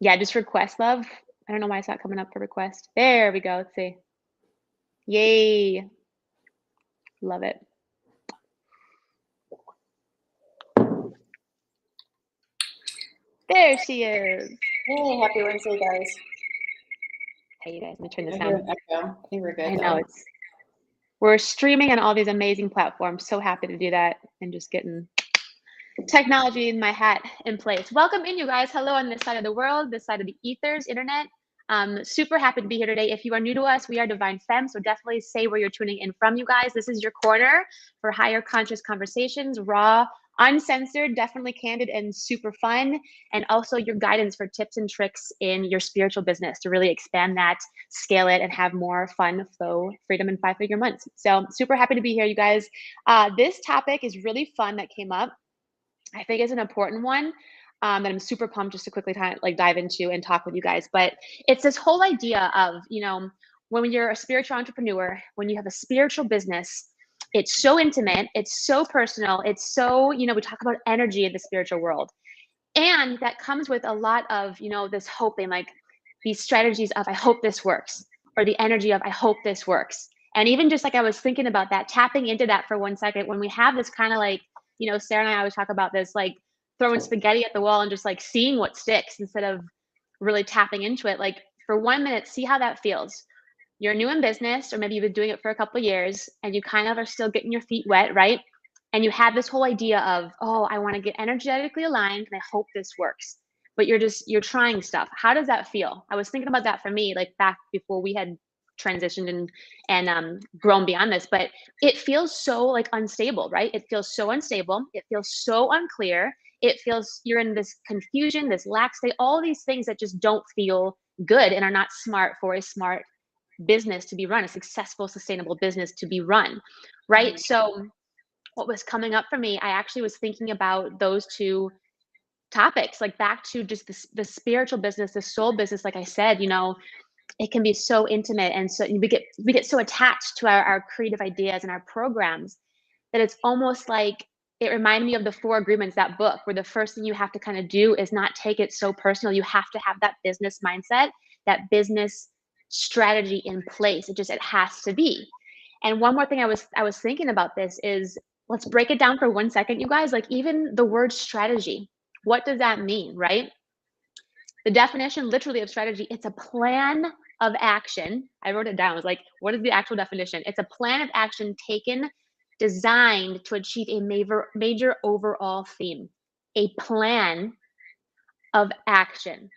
Yeah, just request love. I don't know why it's not coming up for request. There we go. Let's see. Yay. Love it. There she is. Hey, happy Wednesday, guys. Hey, you guys, let me turn this I down. hear an echo. I think we're good. I know we're streaming on all these amazing platforms. So happy to do that and just getting technology in my hat in place. Welcome in, you guys. Hello on this side of the world, this side of the ethers, internet. Super happy to be here today. If you are new to us, we are Divine Femme, so definitely say where you're tuning in from, you guys. This is your corner for higher conscious conversations, raw, uncensored, definitely candid and super fun, and also your guidance for tips and tricks in your spiritual business to really expand that, scale it, and have more fun, flow, freedom, and 5-figure months. So super happy to be here, you guys. This topic is really fun that came up. I think it's an important one that I'm super pumped just to quickly dive into and talk with you guys. But it's this whole idea of, when you're a spiritual entrepreneur, when you have a spiritual business, it's so intimate, it's so personal, it's so, we talk about energy in the spiritual world. And that comes with a lot of, this hoping, like these strategies of, I hope this works, or the energy of, I hope this works. And even just like I was thinking about that, tapping into that for 1 second, when we have this kind of like, Sarah and I always talk about this, like throwing spaghetti at the wall and just like seeing what sticks instead of really tapping into it. Like for 1 minute, see how that feels. You're new in business, or maybe you've been doing it for a couple of years and you kind of are still getting your feet wet, right? And you have this whole idea of, oh, I want to get energetically aligned and I hope this works. But you're trying stuff. How does that feel? I was thinking about that for me, like back before we had transitioned and grown beyond this, but it feels so like unstable, right? It feels so unstable. It feels so unclear. It feels you're in this confusion, this lack state, all these things that just don't feel good and are not smart for a smart business to be run, a successful, sustainable business to be run, right? So what was coming up for me, I actually was thinking about those two topics, like back to just the spiritual business, the soul business. Like I said, it can be so intimate, and so we get so attached to our creative ideas and our programs that it's almost like it reminded me of the 4 Agreements, that book, where the first thing you have to kind of do is not take it so personal. You have to have that business mindset, that business strategy in place. It has to be. And one more thing I was thinking about this is, let's break it down for 1 second, you guys. Like even the word strategy, what does that mean, right? The definition literally of strategy, it's a plan of action. I wrote it down. I was like, what is the actual definition? It's a plan of action taken, designed to achieve a major overall theme. A plan of action.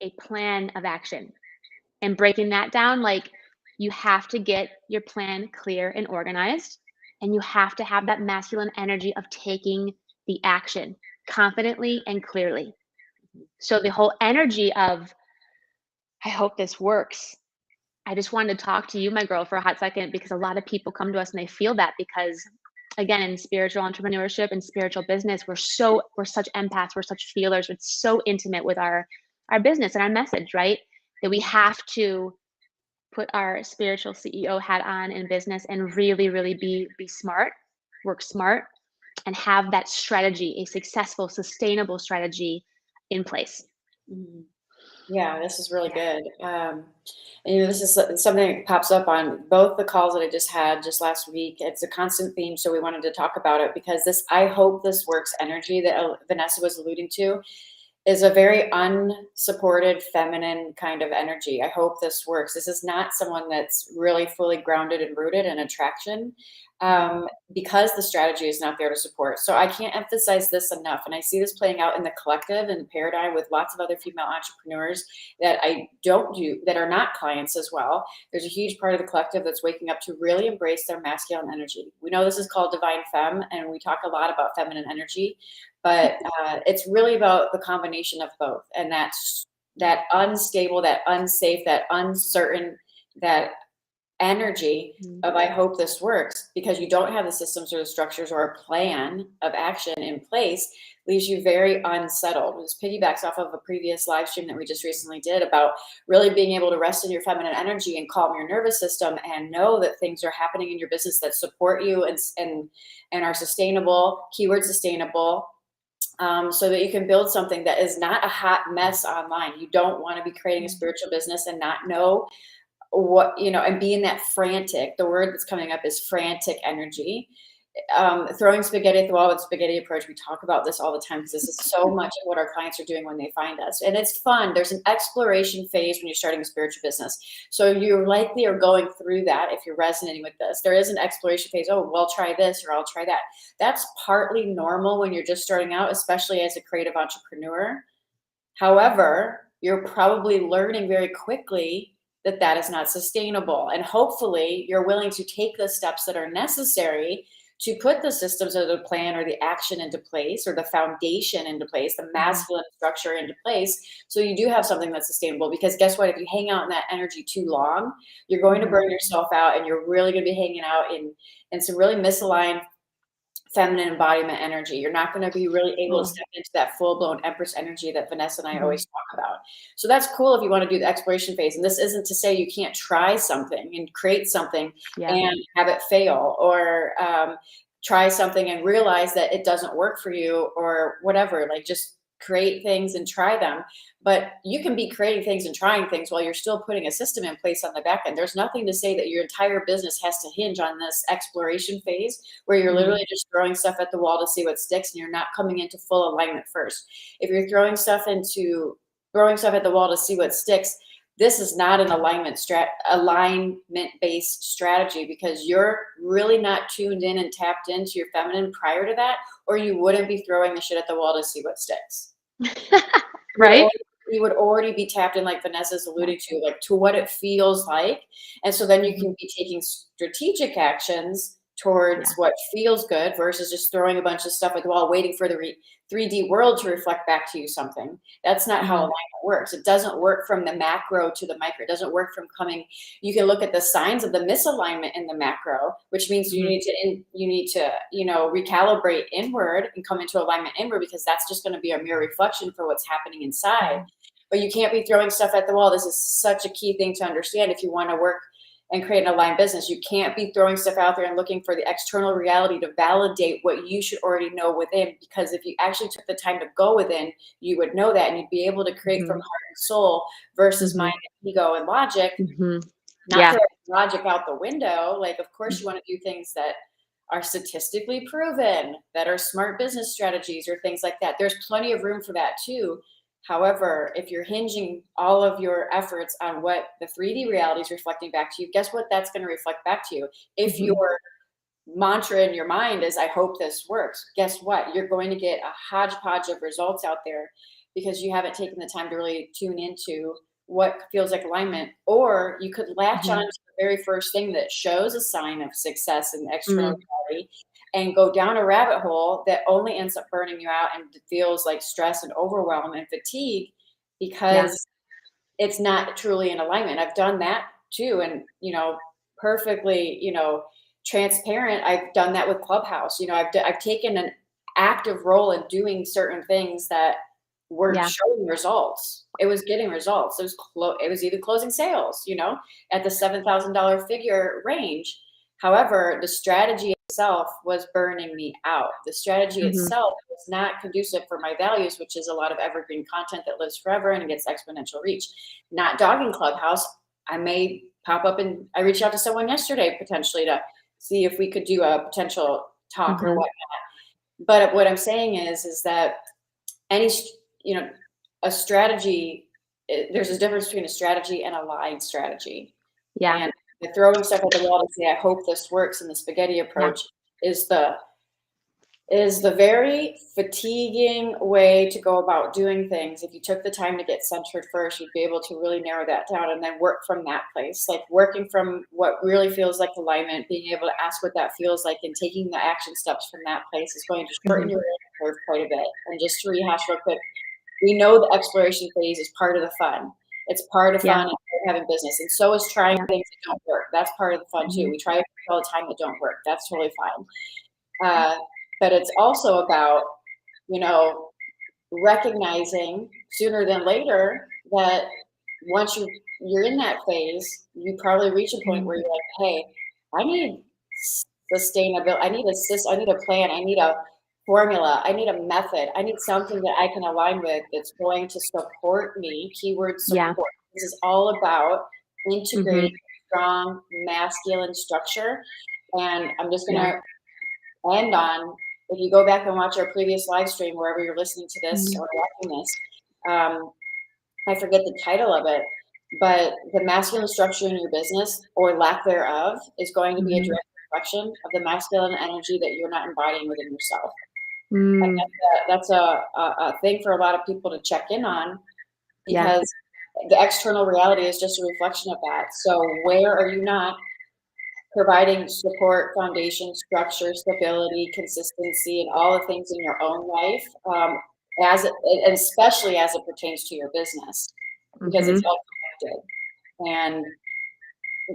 A plan of action. And breaking that down, like you have to get your plan clear and organized, and you have to have that masculine energy of taking the action confidently and clearly. So the whole energy of, I hope this works. I just wanted to talk to you, my girl, for a hot second, because a lot of people come to us and they feel that, because again, in spiritual entrepreneurship and spiritual business, we're such empaths, we're such feelers, it's so intimate with our business and our message, right? That we have to put our spiritual CEO hat on in business and really, really be smart, work smart, and have that strategy, a successful, sustainable strategy in place. Yeah, this is really good. And this is something that pops up on both the calls that I just had just last week. It's a constant theme, so we wanted to talk about it because this I hope this works energy that Vanessa was alluding to is a very unsupported feminine kind of energy. I hope this works. This is not someone that's really fully grounded and rooted in attraction, because the strategy is not there to support. So I can't emphasize this enough. And I see this playing out in the collective and the paradigm with lots of other female entrepreneurs that I don't do, that are not clients as well. There's a huge part of the collective that's waking up to really embrace their masculine energy. We know this is called Divine Femme, and we talk a lot about feminine energy, but it's really about the combination of both. And that's that unstable, that unsafe, that uncertain, that energy of I hope this works, because you don't have the systems or the structures or a plan of action in place, leaves you very unsettled. This piggybacks off of a previous live stream that we just recently did about really being able to rest in your feminine energy and calm your nervous system and know that things are happening in your business that support you and are sustainable, keyword sustainable, so that you can build something that is not a hot mess online. You don't want to be creating a spiritual business and not know what, and being that frantic. The word that's coming up is frantic energy. Throwing spaghetti at the wall with spaghetti approach. We talk about this all the time because this is so much of what our clients are doing when they find us. And it's fun. There's an exploration phase when you're starting a spiritual business. So you likely are going through that if you're resonating with this. There is an exploration phase. Oh, well, I'll try this or I'll try that. That's partly normal when you're just starting out, especially as a creative entrepreneur. However, you're probably learning very quickly that that is not sustainable. And hopefully you're willing to take the steps that are necessary to put the systems or the plan or the action into place, or the foundation into place, the masculine structure into place, so you do have something that's sustainable. Because guess what? If you hang out in that energy too long, you're going to burn yourself out, and you're really going to be hanging out in some really misaligned feminine embodiment energy. You're not going to be really able to step into that full-blown Empress energy that Vanessa and I always talk about. So that's cool if you want to do the exploration phase. And this isn't to say you can't try something and create something and have it fail, or try something and realize that it doesn't work for you, or whatever. Like, just create things and try them. But you can be creating things and trying things while you're still putting a system in place on the back end. There's nothing to say that your entire business has to hinge on this exploration phase where you're literally just throwing stuff at the wall to see what sticks, and you're not coming into full alignment first. If you're throwing stuff at the wall to see what sticks, this is not an alignment-based strategy, because you're really not tuned in and tapped into your feminine prior to that, or you wouldn't be throwing the shit at the wall to see what sticks. Right? You would already be tapped in, like Vanessa's alluding to, like, to what it feels like. And so then you can be taking strategic actions towards what feels good, versus just throwing a bunch of stuff at the wall, waiting for the 3D world to reflect back to you something. That's not how alignment works. It doesn't work from the macro to the micro. It doesn't work from you can look at the signs of the misalignment in the macro, which means you need to, recalibrate inward and come into alignment inward, because that's just going to be a mere reflection for what's happening inside. But you can't be throwing stuff at the wall. This is such a key thing to understand if you want to work and create an aligned business. You can't be throwing stuff out there and looking for the external reality to validate what you should already know within. Because if you actually took the time to go within, you would know that, and you'd be able to create from heart and soul versus mind and ego and logic. Not throwing logic out the window. Like, of course you want to do things that are statistically proven, that are smart business strategies or things like that. There's plenty of room for that too. However, if you're hinging all of your efforts on what the 3D reality is reflecting back to you, guess what that's going to reflect back to you? If your mantra in your mind is, I hope this works, guess what? You're going to get a hodgepodge of results out there, because you haven't taken the time to really tune into what feels like alignment. Or you could latch on to the very first thing that shows a sign of success in external reality, and go down a rabbit hole that only ends up burning you out and feels like stress and overwhelm and fatigue, because it's not truly in alignment. I've done that too. And, perfectly, transparent. I've done that with Clubhouse. I've taken an active role in doing certain things that were showing results. It was getting results. It was even closing sales, at the $7,000 figure range. However, the strategy itself was burning me out. The strategy itself was not conducive for my values, which is a lot of evergreen content that lives forever and gets exponential reach. Not dogging Clubhouse. I may pop up, and I reached out to someone yesterday potentially to see if we could do a potential talk or whatnot. But what I'm saying is that a strategy, there's a difference between a strategy and a aligned strategy. And the throwing stuff at the wall to say, I hope this works, and the spaghetti approach is the very fatiguing way to go about doing things. If you took the time to get centered first, you'd be able to really narrow that down and then work from that place. Like, working from what really feels like alignment, being able to ask what that feels like, and taking the action steps from that place is going to shorten your learning curve quite a bit. And just to rehash real quick, we know the exploration phase is part of the fun. It's part of fun and having business. And so is trying things that don't work. That's part of the fun too. We try things all the time that don't work. That's totally fine. But it's also about, recognizing sooner than later that once you're in that phase, you probably reach a point where you're like, hey, I need sustainability. I need a plan. I need a formula. I need a method. I need something that I can align with that's going to support me. Keyword Yeah. support. This is all about integrating Mm-hmm. strong masculine structure. And I'm just going Yeah. to end on, if you go back and watch our previous live stream, wherever you're listening to this Mm-hmm. or watching this, I forget the title of it, but the masculine structure in your business or lack thereof is going to be a Mm-hmm. direct reflection of the masculine energy that you're not embodying within yourself. And Mm. that's a thing for a lot of people to check in on, Yeah. because the external reality is just a reflection of that. So where are you not providing support, foundation, structure, stability, consistency, and all the things in your own life, and especially as it pertains to your business, because Mm-hmm. it's all connected. And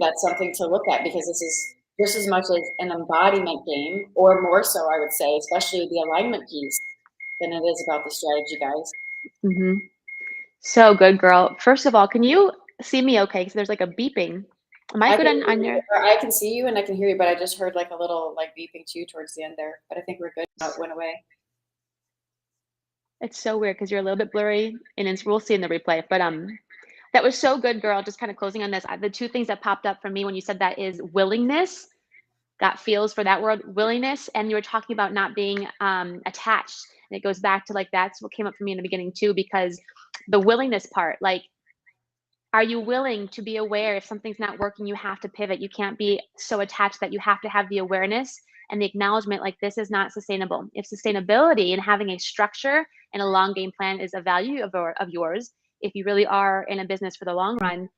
that's something to look at, because this is just as much as an embodiment game, or more so, I would say, especially the alignment piece, than it is about the strategy, guys. Mm-hmm. So good, girl. First of all, can you see me okay? Because there's like a beeping. Am I I good can on your? or I can see you and I can hear you, but I just heard like a little like beeping too towards the end there. But I think we're good now. It went away. It's so weird because you're a little bit blurry, and we'll see in the replay. But that was so good, girl. Just kind of closing on this. The two things that popped up for me when you said that is willingness. Got feels for that word, willingness, and you were talking about not being attached. And it goes back to like that's what came up for me in the beginning too, because the willingness part, like, are you willing to be aware if something's not working, you have to pivot. You can't be so attached that you have to have the awareness and the acknowledgement like this is not sustainable. If sustainability and having a structure and a long game plan is a value of yours, if you really are in a business for the long run,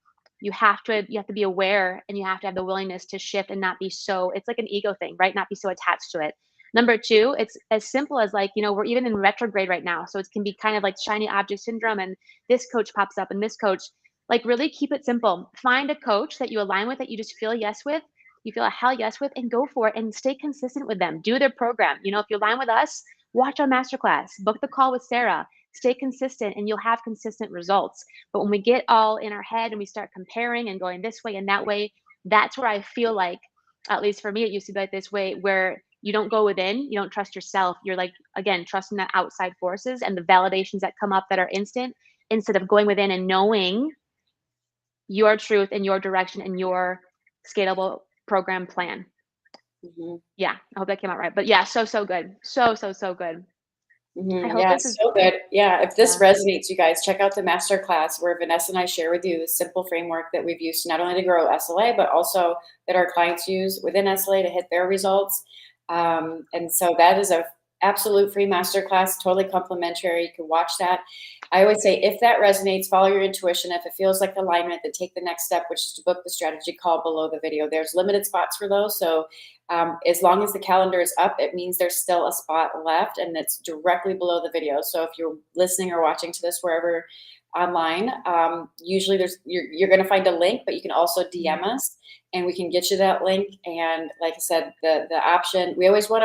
you have to be aware and you have to have the willingness to shift and not be so, it's like an ego thing, right? Not be so attached to it. Number two, it's as simple as like, we're even in retrograde right now. So it can be kind of like shiny object syndrome and this coach pops up and this coach, like, really keep it simple. Find a coach that you align with, that you just feel yes with, you feel a hell yes with, and go for it and stay consistent with them. Do their program. If you align with us, watch our masterclass, book the call with Sarah, stay consistent, and you'll have consistent results. But when we get all in our head and we start comparing and going this way and that way, that's where I feel like, at least for me, it used to be like this way where you don't go within, you don't trust yourself. You're like, again, trusting the outside forces and the validations that come up that are instant, instead of going within and knowing your truth and your direction and your scalable program plan. Mm-hmm. Yeah, I hope that came out right. But yeah, so good. So good. I hope Yeah, this is, so good. Yeah, if this yeah. resonates, you guys, check out the masterclass where Vanessa and I share with you the simple framework that we've used not only to grow SLA, but also that our clients use within SLA to hit their results. And so that is a absolute free masterclass, totally complimentary. You can watch that. I always say, if that resonates, follow your intuition. If it feels like alignment, then take the next step, which is to book the strategy call below the video. There's limited spots for those. So as long as the calendar is up, it means there's still a spot left, and it's directly below the video. So if you're listening or watching to this wherever online, usually you're going to find a link, but you can also DM us and we can get you that link. And like I said, the option, we always want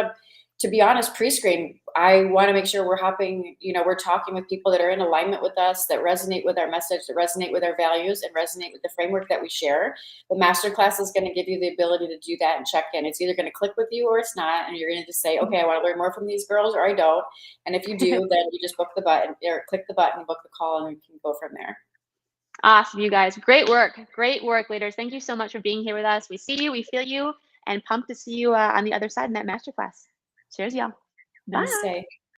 to be honest, pre-screen, I want to make sure we're we're talking with people that are in alignment with us, that resonate with our message, that resonate with our values, and resonate with the framework that we share. The masterclass is going to give you the ability to do that and check in. It's either going to click with you or it's not, and you're going to just say, okay, I want to learn more from these girls, or I don't. And if you do, then you just book the button, or click the button and book the call, and we can go from there. Awesome, you guys. Great work, leaders. Thank you so much for being here with us. We see you, we feel you, and pumped to see you on the other side in that masterclass. Cheers, y'all. Bye. Namaste.